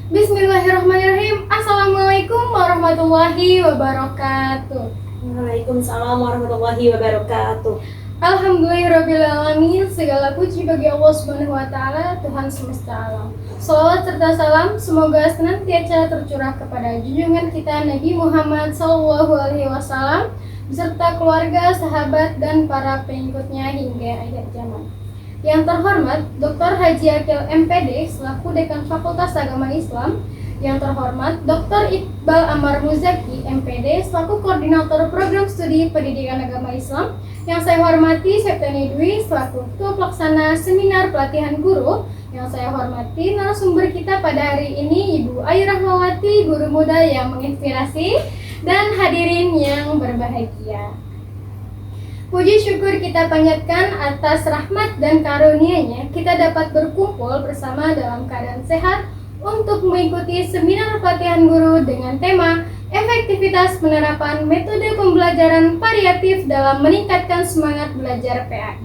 Bismillahirrahmanirrahim. Assalamualaikum warahmatullahi wabarakatuh. Waalaikumsalam warahmatullahi wabarakatuh. Alhamdulillahirrabbilalamin. Segala puji bagi Allah Subhanahu wa Ta'ala, Tuhan semesta alam. Salawat serta salam semoga senantiasa tercurah kepada junjungan kita Nabi Muhammad SAW beserta keluarga, sahabat, dan para pengikutnya hingga akhir zaman. Yang terhormat Dr. Haji Akil MPD selaku Dekan Fakultas Agama Islam. Yang terhormat Dr. Iqbal Amar Muzaki MPD selaku Koordinator Program Studi Pendidikan Agama Islam. Yang saya hormati Septiani Dwi selaku Ketua Pelaksana Seminar Pelatihan Guru. Yang saya hormati narasumber kita pada hari ini Ibu Ayu Rahmawati, guru muda yang menginspirasi, dan hadirin yang berbahagia. Puji syukur kita panjatkan atas rahmat dan karunia-Nya kita dapat berkumpul bersama dalam keadaan sehat untuk mengikuti seminar pelatihan guru dengan tema efektivitas penerapan metode pembelajaran variatif dalam meningkatkan semangat belajar PAI.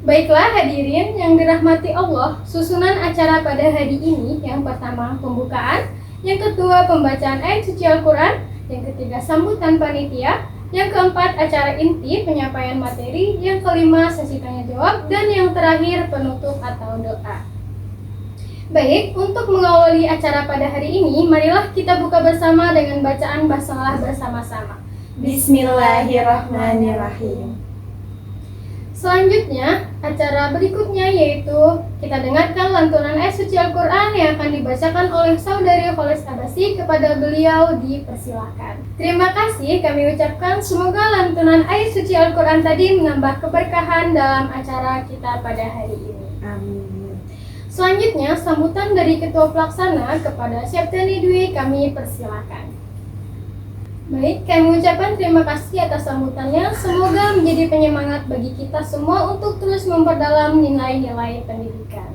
Baiklah hadirin yang dirahmati Allah, susunan acara pada hari ini yang pertama pembukaan, yang kedua pembacaan ayat suci Al-Quran, yang ketiga sambutan panitia, yang keempat acara inti penyampaian materi, yang kelima sesi tanya jawab, dan yang terakhir penutup atau doa. Baik, untuk mengawali acara pada hari ini, marilah kita buka bersama dengan bacaan basmalah bersama-sama. Bismillahirrahmanirrahim. Selanjutnya, acara berikutnya yaitu kita dengarkan lantunan ayat suci Al-Quran yang akan dibacakan oleh Saudari Kholis Abasi. Kepada beliau dipersilahkan. Terima kasih kami ucapkan, semoga lantunan ayat suci Al-Quran tadi menambah keberkahan dalam acara kita pada hari ini. Amin. Selanjutnya, sambutan dari Ketua Pelaksana kepada Septiani Dwi kami persilahkan. Baik, kami ucapkan terima kasih atas sambutannya. Semoga menjadi penyemangat bagi kita semua untuk terus memperdalam nilai-nilai pendidikan.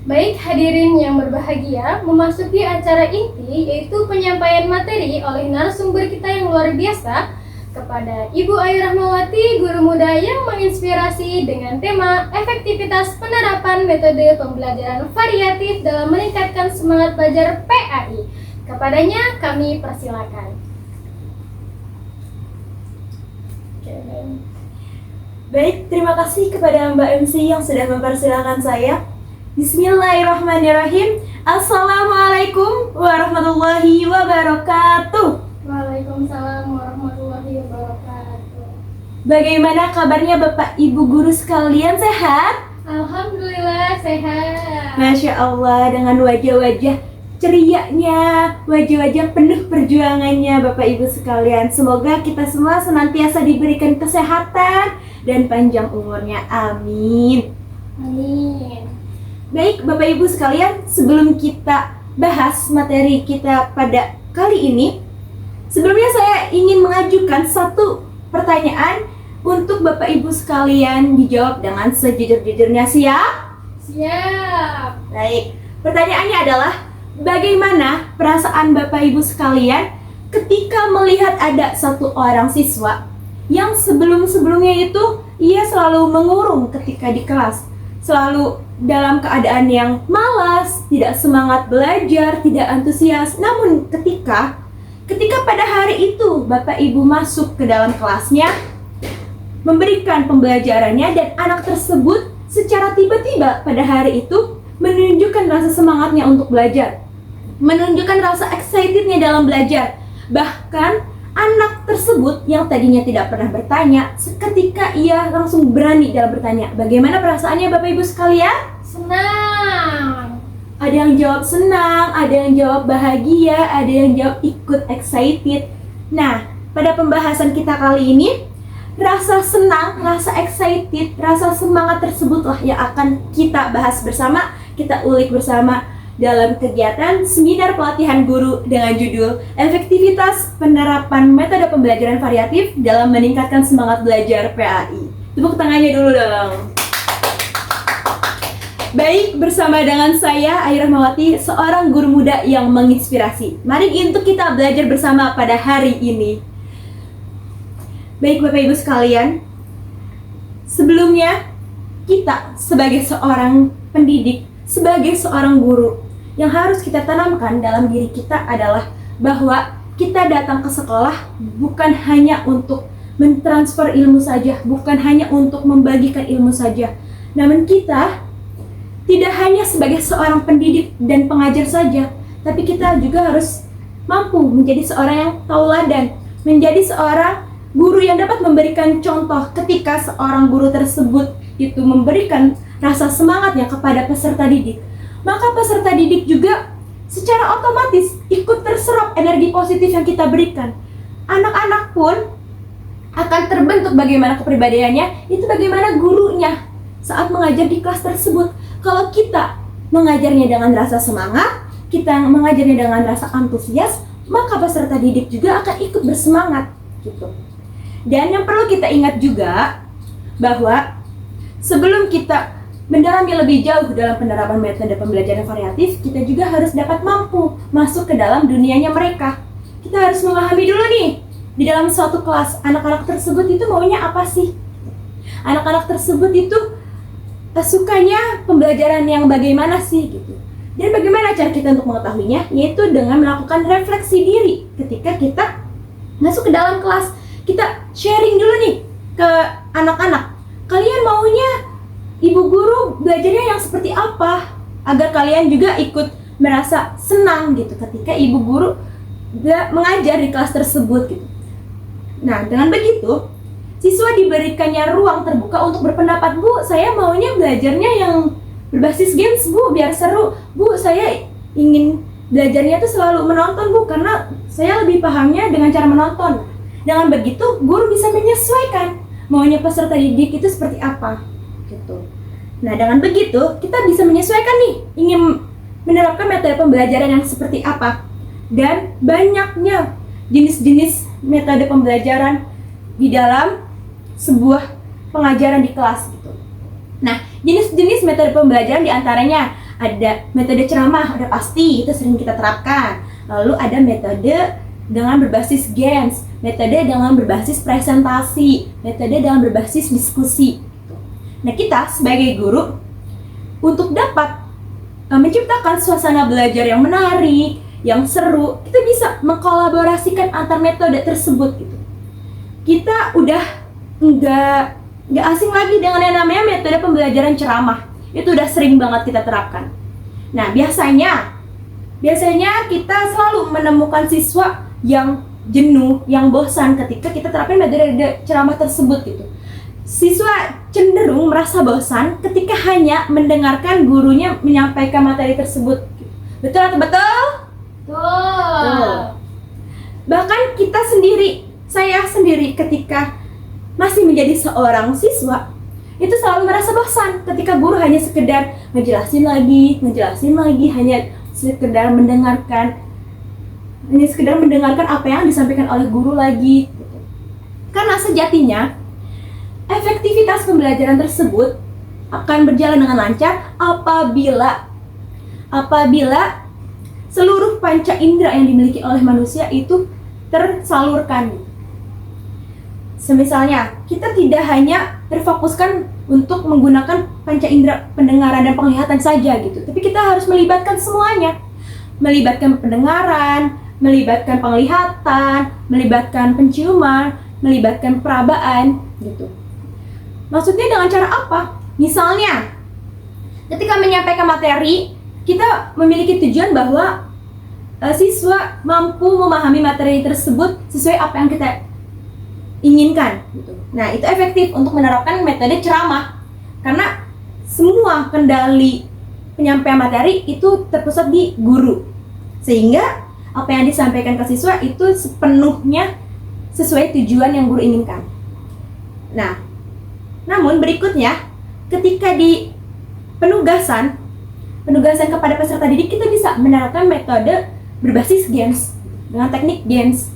Baik, hadirin yang berbahagia, memasuki acara inti yaitu penyampaian materi oleh narasumber kita yang luar biasa kepada Ibu Ayu Rahmawati, guru muda yang menginspirasi dengan tema efektivitas penerapan metode pembelajaran variatif dalam meningkatkan semangat belajar PAI. Kepadanya kami persilakan. Baik, terima kasih kepada Mbak MC yang sudah mempersilahkan saya. Bismillahirrahmanirrahim. Assalamualaikum warahmatullahi wabarakatuh. Waalaikumsalam warahmatullahi wabarakatuh. Bagaimana kabarnya Bapak Ibu guru sekalian, sehat? Alhamdulillah sehat. Masya Allah, dengan wajah-wajah cerianya, wajah-wajah penuh perjuangannya Bapak Ibu sekalian. Semoga kita semua senantiasa diberikan kesehatan dan panjang umurnya. Amin. Amin. Baik Bapak Ibu sekalian, sebelum kita bahas materi kita pada kali ini, sebelumnya saya ingin mengajukan satu pertanyaan untuk Bapak Ibu sekalian dijawab dengan sejujur-jujurnya. Siap? Siap. Baik, pertanyaannya adalah, bagaimana perasaan Bapak Ibu sekalian ketika melihat ada satu orang siswa yang sebelum-sebelumnya itu ia selalu mengurung ketika di kelas, selalu dalam keadaan yang malas, tidak semangat belajar, tidak antusias. Namun ketika pada hari itu Bapak Ibu masuk ke dalam kelasnya, memberikan pembelajarannya, dan anak tersebut secara tiba-tiba pada hari itu menunjukkan rasa semangatnya untuk belajar, menunjukkan rasa excitednya dalam belajar. Bahkan anak tersebut yang tadinya tidak pernah bertanya, seketika ia langsung berani dalam bertanya. Bagaimana perasaannya Bapak Ibu sekalian? Senang. Ada yang jawab senang, ada yang jawab bahagia, ada yang jawab ikut excited. Nah, pada pembahasan kita kali ini, rasa senang, rasa excited, rasa semangat tersebutlah yang akan kita bahas bersama, kita ulik bersama dalam kegiatan seminar pelatihan guru dengan judul efektivitas penerapan metode pembelajaran variatif dalam meningkatkan semangat belajar PAI. Tepuk tangannya dulu dong. Baik, bersama dengan saya Ayu Rahmawati, seorang guru muda yang menginspirasi. Mari untuk kita belajar bersama pada hari ini. Baik Bapak Ibu sekalian, sebelumnya kita sebagai seorang pendidik, sebagai seorang guru, yang harus kita tanamkan dalam diri kita adalah bahwa kita datang ke sekolah bukan hanya untuk mentransfer ilmu saja, bukan hanya untuk membagikan ilmu saja. Namun kita tidak hanya sebagai seorang pendidik dan pengajar saja, tapi kita juga harus mampu menjadi seorang yang tauladan, menjadi seorang guru yang dapat memberikan contoh ketika seorang guru tersebut itu memberikan rasa semangatnya kepada peserta didik. Maka peserta didik juga secara otomatis ikut terserap energi positif yang kita berikan. Anak-anak pun akan terbentuk bagaimana kepribadiannya, itu bagaimana gurunya saat mengajar di kelas tersebut. Kalau kita mengajarnya dengan rasa semangat, kita mengajarnya dengan rasa antusias, maka peserta didik juga akan ikut bersemangat gitu. Dan yang perlu kita ingat juga bahwa sebelum kita mendalami lebih jauh dalam penerapan metode pembelajaran variatif, kita juga harus dapat mampu masuk ke dalam dunianya mereka. Kita harus memahami dulu nih, di dalam suatu kelas, anak-anak tersebut itu maunya apa sih? Anak-anak tersebut itu sukanya pembelajaran yang bagaimana sih gitu. Dan bagaimana cara kita untuk mengetahuinya? Yaitu dengan melakukan refleksi diri ketika kita masuk ke dalam kelas. Kita sharing dulu nih ke anak-anak. Kalian maunya ibu guru belajarnya yang seperti apa? Agar kalian juga ikut merasa senang gitu ketika ibu guru mengajar di kelas tersebut gitu. Nah, dengan begitu, siswa diberikannya ruang terbuka untuk berpendapat. Bu, saya maunya belajarnya yang berbasis games, Bu, biar seru. Bu, saya ingin belajarnya tuh selalu menonton, Bu, karena saya lebih pahamnya dengan cara menonton. Dengan begitu, guru bisa menyesuaikan maunya peserta didik itu seperti apa gitu. Nah, dengan begitu, kita bisa menyesuaikan nih, ingin menerapkan metode pembelajaran yang seperti apa. Dan banyaknya jenis-jenis metode pembelajaran di dalam sebuah pengajaran di kelas gitu. Nah, jenis-jenis metode pembelajaran diantaranya ada metode ceramah, udah pasti itu sering kita terapkan. Lalu ada metode dengan berbasis games, metode dengan berbasis presentasi, metode dengan berbasis diskusi. Nah, kita sebagai guru untuk dapat menciptakan suasana belajar yang menarik, yang seru, kita bisa mengkolaborasikan antar metode tersebut gitu. Kita udah nggak asing lagi dengan yang namanya metode pembelajaran ceramah. Itu udah sering banget kita terapkan. Nah, biasanya kita selalu menemukan siswa yang jenuh, yang bosan ketika kita terapin metode ceramah tersebut gitu. Siswa cenderung merasa bosan ketika hanya mendengarkan gurunya menyampaikan materi tersebut. Betul atau betul? Betul. Bahkan kita sendiri, saya sendiri ketika masih menjadi seorang siswa, itu selalu merasa bosan ketika guru hanya sekedar ngejelasin lagi, hanya sekedar mendengarkan apa yang disampaikan oleh guru lagi. Karena sejatinya efektivitas pembelajaran tersebut akan berjalan dengan lancar apabila seluruh panca indera yang dimiliki oleh manusia itu tersalurkan. Semisalnya, kita tidak hanya terfokuskan untuk menggunakan panca indera pendengaran dan penglihatan saja gitu, tapi kita harus melibatkan semuanya. Melibatkan pendengaran, melibatkan penglihatan, melibatkan penciuman, melibatkan perabaan gitu. Maksudnya dengan cara apa? Misalnya, ketika menyampaikan materi, kita memiliki tujuan bahwa siswa mampu memahami materi tersebut sesuai apa yang kita inginkan gitu. Nah, itu efektif untuk menerapkan metode ceramah karena semua kendali penyampaian materi itu terpusat di guru, sehingga apa yang disampaikan ke siswa itu sepenuhnya sesuai tujuan yang guru inginkan. Nah, namun berikutnya ketika di penugasan kepada peserta didik, kita bisa menerapkan metode berbasis games dengan teknik games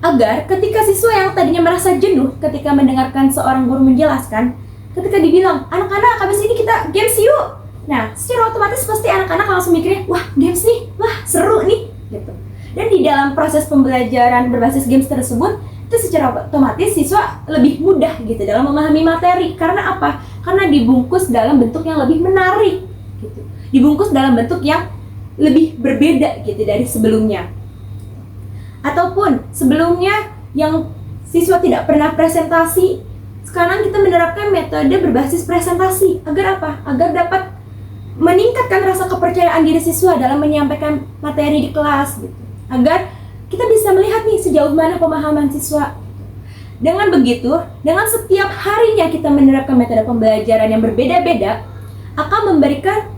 agar ketika siswa yang tadinya merasa jenuh ketika mendengarkan seorang guru menjelaskan, ketika dibilang, anak-anak habis ini kita games yuk. Nah, secara otomatis pasti anak-anak langsung mikirnya, wah games nih, wah seru nih gitu. Dan di dalam proses pembelajaran berbasis games tersebut, itu secara otomatis siswa lebih mudah gitu dalam memahami materi. Karena apa? Karena dibungkus dalam bentuk yang lebih menarik gitu. Dibungkus dalam bentuk yang lebih berbeda gitu dari sebelumnya. Ataupun sebelumnya yang siswa tidak pernah presentasi, sekarang kita menerapkan metode berbasis presentasi. Agar apa? Agar dapat meningkatkan rasa kepercayaan diri siswa dalam menyampaikan materi di kelas gitu. Agar kita bisa melihat nih sejauh mana pemahaman siswa. Dengan begitu, dengan setiap harinya kita menerapkan metode pembelajaran yang berbeda-beda, akan memberikan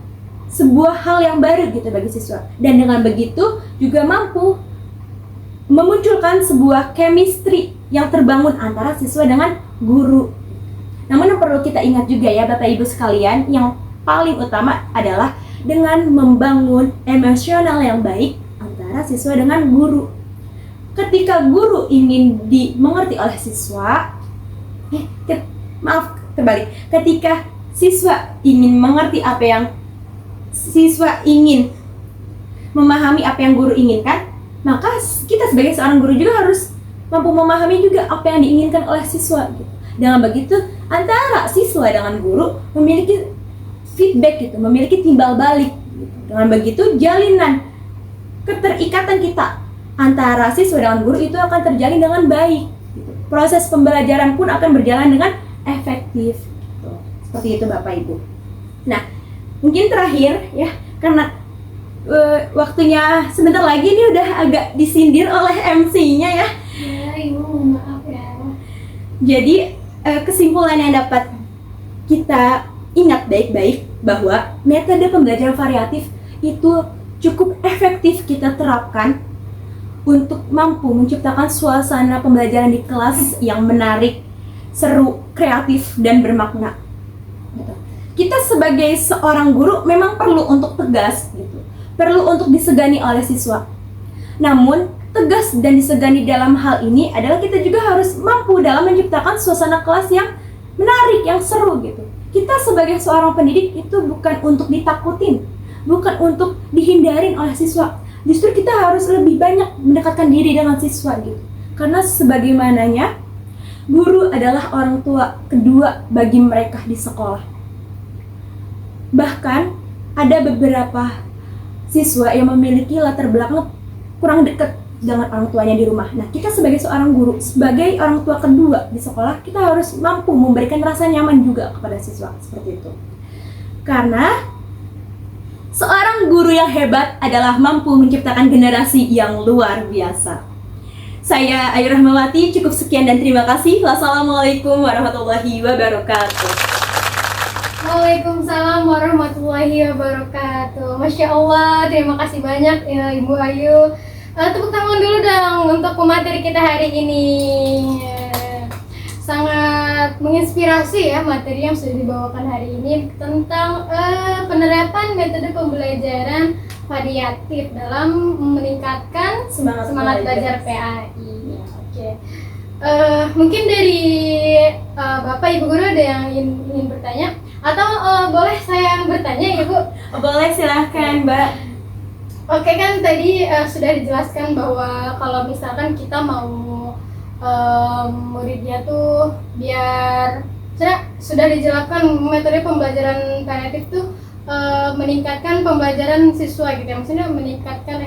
sebuah hal yang baru gitu bagi siswa. Dan dengan begitu juga mampu memunculkan sebuah chemistry yang terbangun antara siswa dengan guru. Namun yang perlu kita ingat juga ya Bapak Ibu sekalian, yang paling utama adalah dengan membangun emosional yang baik antara siswa dengan guru. Ketika guru ingin dimengerti oleh siswa, ketika siswa ingin mengerti apa yang siswa ingin memahami apa yang guru inginkan, maka kita sebagai seorang guru juga harus mampu memahami juga apa yang diinginkan oleh siswa. Dengan begitu, antara siswa dengan guru memiliki feedback gitu, memiliki timbal balik. Dengan begitu, jalinan keterikatan kita antara siswa dengan guru itu akan terjalin dengan baik. Proses pembelajaran pun akan berjalan dengan efektif. Seperti itu Bapak Ibu. Nah, mungkin terakhir ya, karena waktunya sebentar lagi ini udah agak disindir oleh MC-nya ya. Ya, Ibu, maaf ya. Jadi kesimpulan yang dapat kita ingat baik-baik bahwa metode pembelajaran variatif itu cukup efektif kita terapkan untuk mampu menciptakan suasana pembelajaran di kelas yang menarik, seru, kreatif, dan bermakna. Kita sebagai seorang guru memang perlu untuk tegas gitu, perlu untuk disegani oleh siswa. Namun tegas dan disegani dalam hal ini adalah kita juga harus mampu dalam menciptakan suasana kelas yang menarik, yang seru gitu. Kita sebagai seorang pendidik itu bukan untuk ditakutin, bukan untuk dihindarin oleh siswa. Justru kita harus lebih banyak mendekatkan diri dengan siswa gitu. Karena sebagaimananya, guru adalah orang tua kedua bagi mereka di sekolah. Bahkan ada beberapa siswa yang memiliki latar belakang kurang dekat dengan orang tuanya di rumah. Nah, kita sebagai seorang guru, sebagai orang tua kedua di sekolah, kita harus mampu memberikan rasa nyaman juga kepada siswa seperti itu. Karena seorang guru yang hebat adalah mampu menciptakan generasi yang luar biasa. Saya Ayu Rahmawati, cukup sekian dan terima kasih. Wassalamualaikum warahmatullahi wabarakatuh. Waalaikumsalam warahmatullahi wabarakatuh. Masya Allah, terima kasih banyak ya Ibu Ayu. Tepuk tangan dulu dong untuk pemateri kita hari ini. Sangat menginspirasi ya materi yang sudah dibawakan hari ini tentang penerapan metode pembelajaran variatif dalam meningkatkan semangat belajar PAI. Oke. Mungkin dari Bapak Ibu Guru ada yang ingin bertanya atau boleh saya yang bertanya Ibu? Boleh, silahkan Mbak. Oke, kan tadi sudah dijelaskan bahwa kalau misalkan kita mau muridnya tuh biar sudah dijelaskan metode pembelajaran variatif tuh meningkatkan pembelajaran siswa gitu ya, maksudnya meningkatkan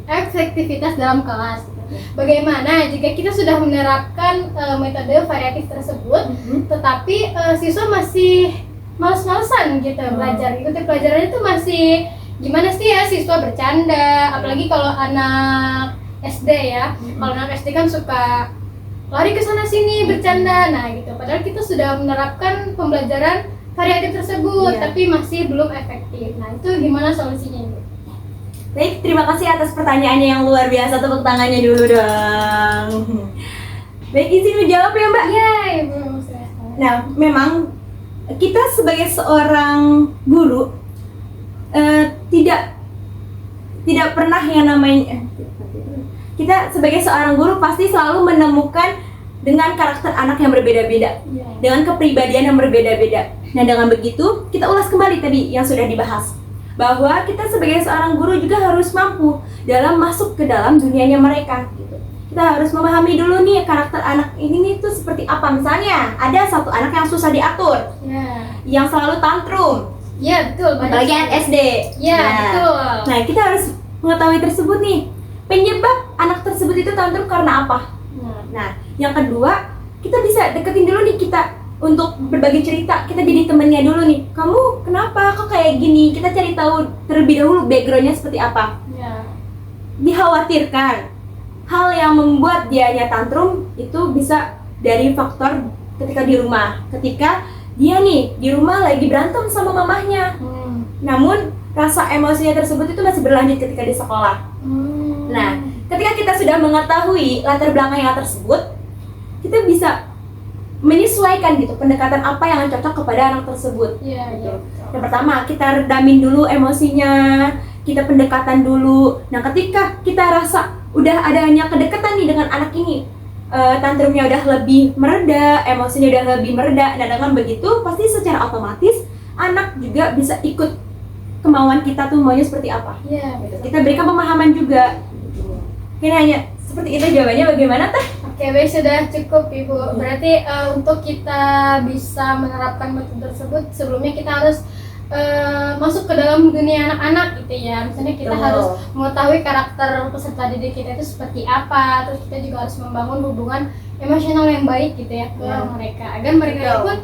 efektivitas dalam kelas gitu. Bagaimana jika kita sudah menerapkan metode variatif tersebut, tetapi siswa masih males-malesan gitu belajar, ikuti pelajarannya tuh masih gimana sih ya, siswa bercanda, apalagi kalau anak SD ya. Kalau anak SD kan suka lari ke sana sini bercanda, nah gitu. Padahal kita sudah menerapkan pembelajaran variatif tersebut, tapi masih belum efektif. Nah itu gimana solusinya Ibu? Baik, terima kasih atas pertanyaannya yang luar biasa. Tepuk tangannya dulu dong. Baik, izin menjawab ya Mbak? Iya Ibu. Nah, memang kita sebagai seorang guru tidak pernah yang namanya kita sebagai seorang guru pasti selalu menemukan dengan karakter anak yang berbeda-beda, dengan kepribadian yang berbeda-beda. Nah, dengan begitu kita ulas kembali tadi yang sudah dibahas, bahwa kita sebagai seorang guru juga harus mampu dalam masuk ke dalam dunianya mereka gitu. Kita harus memahami dulu nih karakter anak ini nih tuh seperti apa. Misalnya ada satu anak yang susah diatur, yang selalu tantrum, Ya betul, banyak apalagi anak SD. Ya betul. Nah, kita harus mengetahui tersebut nih. Penyebab anak tersebut itu tantrum karena apa? Nah, yang kedua, kita bisa deketin dulu nih kita untuk berbagi cerita. Kita jadi temennya dulu nih. Kamu kenapa? Kok kayak gini? Kita cari tahu terlebih dahulu backgroundnya seperti apa. Ya. Dikhawatirkan hal yang membuat dianya tantrum itu bisa dari faktor ketika di rumah. Ketika dia nih di rumah lagi berantem sama mamahnya. Namun rasa emosinya tersebut itu masih berlanjut ketika di sekolah. Nah, ketika kita sudah mengetahui latar belakangnya tersebut, kita bisa menyesuaikan gitu pendekatan apa yang cocok kepada anak tersebut. Iya, Gitu. iya. Yang pertama, kita redamin dulu emosinya, kita pendekatan dulu. Nah, ketika kita rasa udah adanya kedekatan nih dengan anak ini, tantrumnya udah lebih mereda, emosinya udah lebih mereda. Nah, dengan begitu pasti secara otomatis anak juga bisa ikut kemauan kita tuh maunya seperti apa. Iya, Gitu. betul. Kita berikan pemahaman juga. Ini hanya seperti itu jawabannya. Bagaimana teh? Oke, baik, sudah cukup Ibu. Berarti untuk kita bisa menerapkan metode tersebut, sebelumnya kita harus masuk ke dalam dunia anak-anak gitu ya. Misalnya kita Betul. harus mengetahui karakter peserta didik kita itu seperti apa. Terus kita juga harus membangun hubungan emosional yang baik gitu ya ke mereka, agar mereka Betul. pun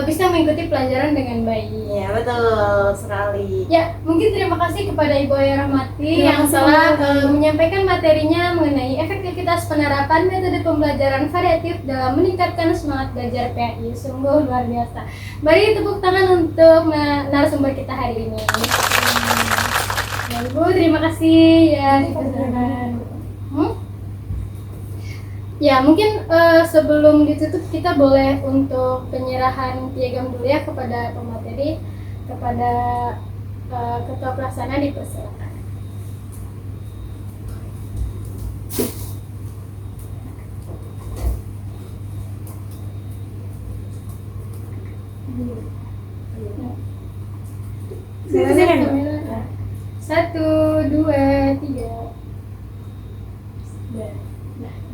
bisa mengikuti pelajaran dengan baik. Iya, betul sekali. Ya, mungkin terima kasih kepada Ibu Ayah Rahmati Terima yang kasih, telah Bu. menyampaikan materinya mengenai efektivitas penerapan metode pembelajaran variatif dalam meningkatkan semangat belajar PAI. Sungguh luar biasa. Mari tepuk tangan untuk narasumber kita hari ini. Ya, Ibu, terima kasih ya. Ya, mungkin sebelum ditutup kita boleh untuk penyerahan piagam dulu ya kepada pemateri, kepada ketua pelaksana, dipersilakan. Silakan. 1, 2, 3.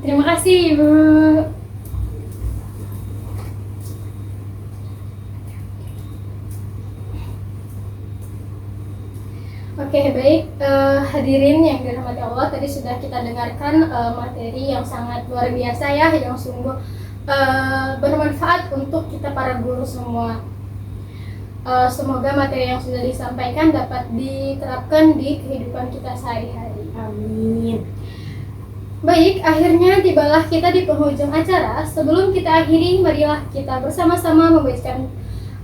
Terima kasih Ibu. Oke, baik, hadirin yang dirahmati Allah, tadi sudah kita dengarkan materi yang sangat luar biasa ya, yang sungguh bermanfaat untuk kita para guru semua. Semoga materi yang sudah disampaikan dapat diterapkan di kehidupan kita sehari-hari. Amin. Baik, akhirnya tibalah kita di penghujung acara. Sebelum kita akhiri, marilah kita bersama-sama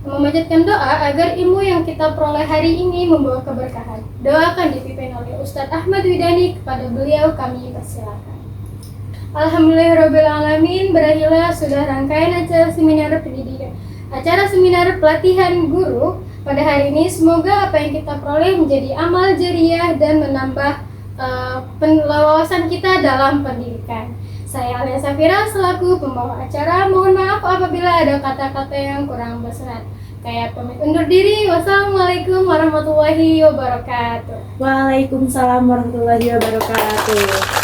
memanjatkan doa agar ilmu yang kita peroleh hari ini membawa keberkahan. Doa akan dipimpin oleh Ustadz Ahmad Widani. Kepada beliau kami persilakan. Alhamdulillahirrahmanirrahim. Berakhirlah sudah rangkaian acara seminar pendidikan, acara seminar pelatihan guru pada hari ini. Semoga apa yang kita peroleh menjadi amal jariah dan menambah wawasan kita dalam pendidikan. Saya Alia Safira selaku pembawa acara. Mohon maaf apabila ada kata-kata yang kurang berkenan. Kayak pamit undur diri. Wassalamualaikum warahmatullahi wabarakatuh. Waalaikumsalam warahmatullahi wabarakatuh.